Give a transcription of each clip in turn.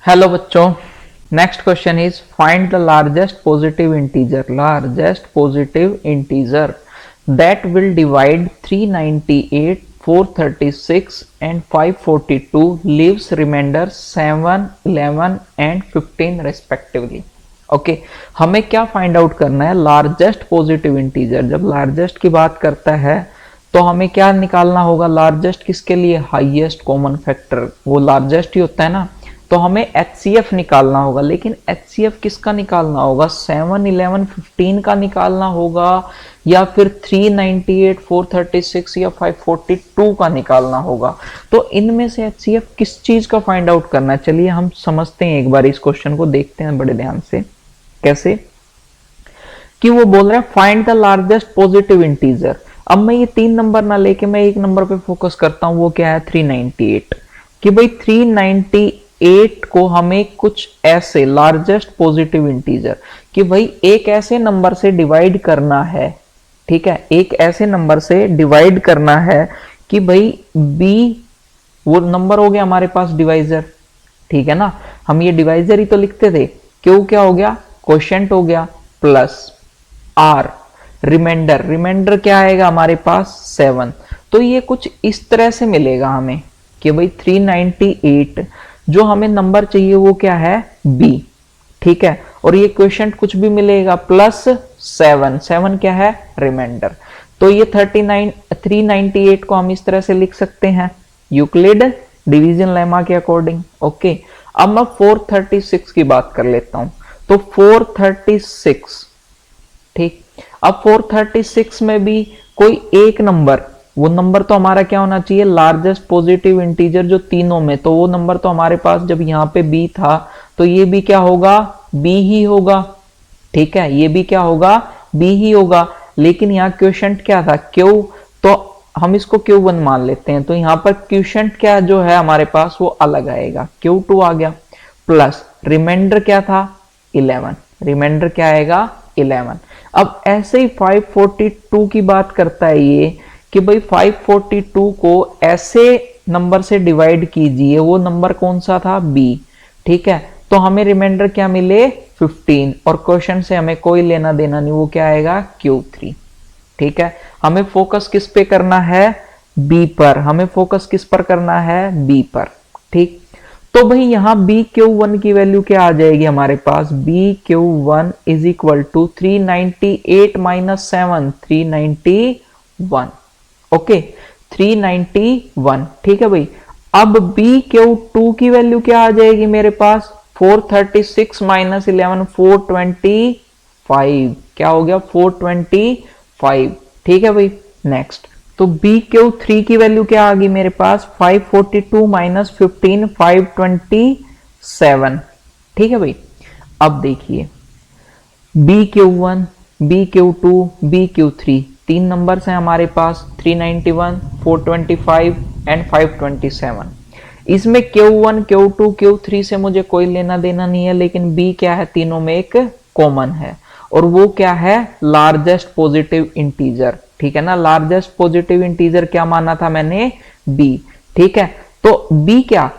Hello बच्चों, next question is find the largest positive integer that will divide 398, 436 and 542 leaves remainder 7, 11 and 15 respectively. Okay, हमें क्या find out करना है? Largest positive integer. जब largest की बात करता है तो हमें क्या निकालना होगा? लार्जेस्ट किसके लिए? हाईएस्ट कॉमन फैक्टर, वो लार्जेस्ट ही होता है ना। तो हमें HCF निकालना होगा, लेकिन HCF किसका निकालना होगा? 7, 11, 15 का निकालना होगा या फिर 398, 436 या 542 का निकालना होगा। तो इनमें से HCF किस चीज का फाइंड आउट करना है? चलिए हम समझते हैं, एक बार इस क्वेश्चन को देखते हैं बड़े ध्यान से। कैसे कि वो बोल रहे हैं find the largest positive integer. अब मैं ये 3 नंबर ना लेके मैं एक नंबर पे फोकस करता हूं, वो क्या है? 398। कि भाई 398 को हमें कुछ ऐसे लार्जेस्ट पॉजिटिव इंटीजर कि भाई एक ऐसे नंबर से डिवाइड करना है। ठीक है, एक ऐसे नंबर से डिवाइड करना है कि भाई b वो नंबर हो गया हमारे पास डिवाइजर। ठीक है ना, हम ये डिवाइजर ही तो लिखते थे। क्यों क्या हो गया? क्वोशिएंट हो गया, प्लस r रिमाइंडर। रिमाइंडर क्या आएगा हमारे पास? 7। तो ये कुछ इस तरह से मिलेगा हमें कि भाई 398 जो हमें नंबर चाहिए वो क्या है? b। ठीक है, और ये क्वोशिएंट कुछ भी मिलेगा, प्लस 7। 7 क्या है? रिमाइंडर। तो ये 398 को हम इस तरह से लिख सकते हैं यूक्लिड डिवीजन लेमा के अकॉर्डिंग। ओके, अब मैं 436 की बात कर लेता हूं। तो 436, ठीक, अब 436 में भी कोई एक नंबर, वो नंबर तो हमारा क्या होना चाहिए? लार्जेस्ट पॉजिटिव इंटीजर जो तीनों में, तो वो नंबर तो हमारे पास जब यहाँ पे b था तो ये भी क्या होगा? b ही होगा। ठीक है, ये भी क्या होगा? b ही होगा। लेकिन यहाँ क्वोशिएंट क्या था? q, तो हम इसको Q1 मान लेते हैं। तो यहाँ पर क्वोशिएंट क्या जो है हमारे पास वो अलग आएगा, Q2 आ गया। प्लस रिमाइंडर क्या था? 11। रिमाइंडर क्या आएगा? 11। अब ऐसे ही 542 की बात करता है ये कि भाई 542 को ऐसे नंबर से डिवाइड कीजिए, वो नंबर कौन सा था? b। ठीक है, तो हमें रिमाइंडर क्या मिले? 15। और क्वेश्चन से हमें कोई लेना देना नहीं, वो क्या आएगा? Q3। ठीक है, हमें फोकस किस पे करना है? b पर। हमें फोकस किस पर करना है? b पर। ठीक, तो भाई यहां BQ1 की वैल्यू क्या आ जाएगी हमारे पास? BQ1 is equal to 398 minus 7, 391। Okay, 391। ठीक है भाई, अब BQ2 की वैल्यू क्या आ जाएगी मेरे पास? 436 माइनस 11, 425। क्या हो गया? 425। ठीक है भाई, नेक्स्ट। तो BQ3 की वैल्यू क्या आ गई मेरे पास? 542 माइनस 15, 527। ठीक है भाई, अब देखिए BQ1, BQ2, BQ3 तीन नंबर्स हैं हमारे पास, 391, 425 एंड 527। इसमें Q1, Q2, Q3 से मुझे कोई लेना देना नहीं है, लेकिन B क्या है? तीनों में एक कॉमन है, और वो क्या है? Largest positive integer. ठीक है ना, लार्जेस्ट पॉजिटिव इंटीजर क्या माना था मैंने? b। ठीक है, तो b क्या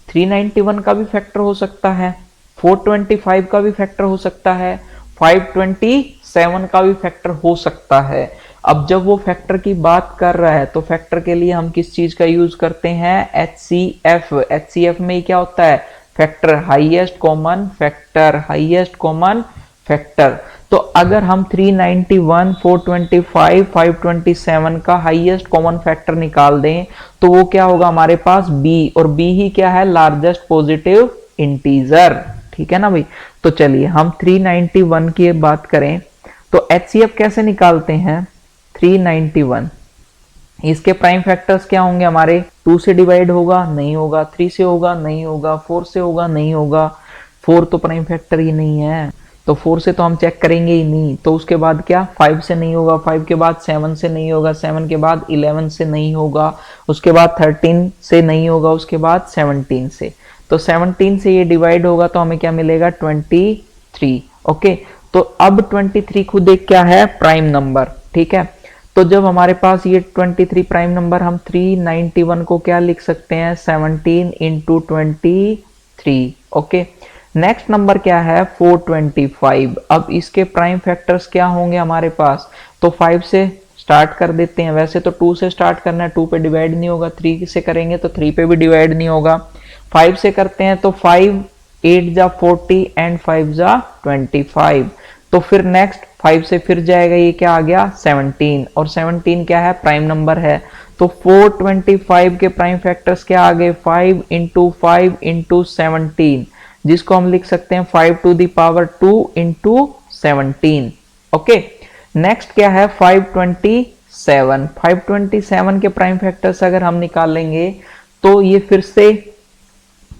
391 का भी फैक्टर हो सकता है, 425 का भी फैक्टर हो सकता है, 527 का भी फैक्टर हो सकता है। अब जब वो फैक्टर की बात कर रहा है तो फैक्टर के लिए हम किस चीज का यूज करते हैं? HCF। HCF में क्या होता है? Factor, highest common factor, highest common factor. तो अगर हम 391, 425, 527 का हाईएस्ट कॉमन फैक्टर निकाल दें तो वो क्या होगा हमारे पास? b, और b ही क्या है? Largest positive integer. ठीक है ना भाई, तो चलिए हम 391 की बात करें तो HCF कैसे निकालते हैं? 391 इसके प्राइम फैक्टर्स क्या होंगे हमारे? 2 से डिवाइड होगा? नहीं होगा। 3 से होगा? नहीं होगा। 4 से होगा? नहीं होगा। 4 तो प्राइम फैक्टर ही नहीं है, तो 4 से तो हम चेक करेंगे ही नहीं। तो उसके बाद क्या? 5 से नहीं होगा, 5 के बाद 7 से नहीं होगा, 7 के बाद 11 से नहीं होगा, उसके बाद 13 से नहीं होगा, उसके बाद 17 से। तो 17 से ये डिवाइड होगा तो हमें क्या मिलेगा? 23। ओके, तो अब 23 खुद एक क्या है? Prime number. ठीक है, तो जब हमारे पास ये 23 प्राइम नंबर, हम 391 को क्या लिख सकते हैं? 17 इंटू 23। ओके, नेक्स्ट नंबर क्या है 425। अब इसके प्राइम फैक्टर्स क्या होंगे हमारे पास, तो 5 से स्टार्ट कर देते हैं। वैसे तो 2 से स्टार्ट करना है, 2 पे डिवाइड नहीं होगा, 3 से करेंगे तो 3 पे भी डिवाइड नहीं होगा। 5 से करते हैं तो 5 8 जा 40 एंड 5 जा 25। तो फिर नेक्स्ट 5 से फिर जाएगा, ये क्या आ गया 17, और 17 क्या है प्राइम नंबर है। तो 425 के प्राइम फैक्टर्स क्या आ गए 5 इंटू 5 इंटू 17, जिसको हम लिख सकते हैं 5 to the power 2 into 17। Okay, next क्या है 527। 527 के प्राइम फैक्टर्स अगर हम निकालेंगे तो ये फिर से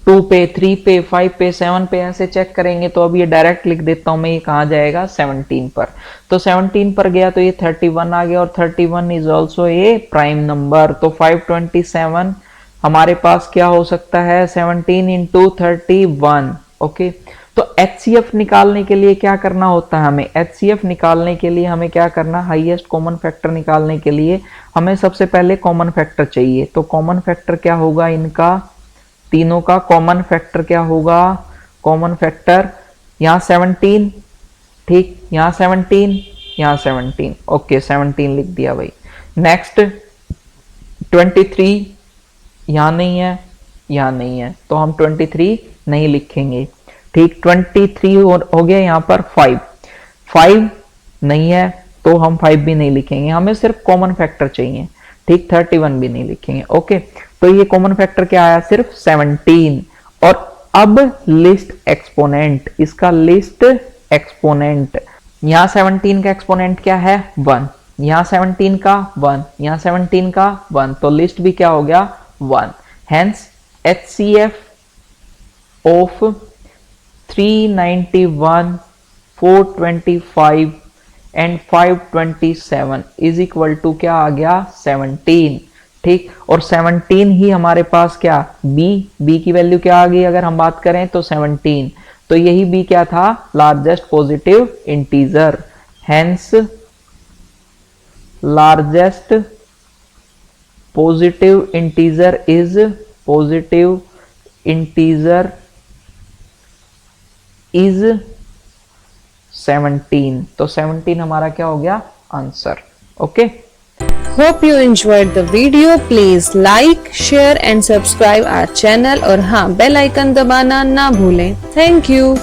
2 पे 3 पे 5 पे 7 पे ऐसे चेक करेंगे। तो अब ये डायरेक्ट लिख देता हूं मैं, ये कहां जाएगा 17 पर। तो 17 पर गया तो ये 31 आ गया, और 31 is also a prime number. तो 527 हमारे पास क्या हो सकता है 17 इंटू 31। ओके, तो HCF निकालने के लिए क्या करना होता है हमें, HCF निकालने के लिए हमें क्या करना, हाईएस्ट कॉमन फैक्टर निकालने के लिए हमें सबसे पहले कॉमन फैक्टर चाहिए। तो कॉमन फैक्टर क्या होगा, इनका तीनों का कॉमन फैक्टर क्या होगा, कॉमन फैक्टर यहां 17, ठीक, यहां 17, यहां 17। ओके, 17 लिख दिया भाई। नेक्स्ट 23 यहां नहीं है, यहां नहीं है, तो हम 23 नहीं लिखेंगे। ठीक, 23 हो गया। यहां पर 5 नहीं है, तो हम 5 भी नहीं लिखेंगे, हमें सिर्फ कॉमन फैक्टर चाहिए। ठीक, 31 भी नहीं लिखेंगे। ओके, तो ये कॉमन फैक्टर क्या आया सिर्फ 17। और अब लिस्ट एक्सपोनेंट, इसका लिस्ट एक्सपोनेंट, यहां 17 का एक्सपोनेंट क्या है 1, यहां 17 का 1, यहां 17 का 1, तो लिस्ट भी क्या हो गया 1। Hence HCF of 391, 425 and 527 is equal to क्या आ गया 17। ठीक, और 17 ही हमारे पास क्या बी की वैल्यू क्या आ गई अगर हम बात करें तो 17। तो यही बी क्या था largest positive integer. Hence largest positive integer is 17। तो 17 हमारा क्या हो गया answer. Okay, Hope you enjoyed the video. Please like, share and subscribe our channel और हाँ बेल आइकन दबाना ना भूलें। Thank you.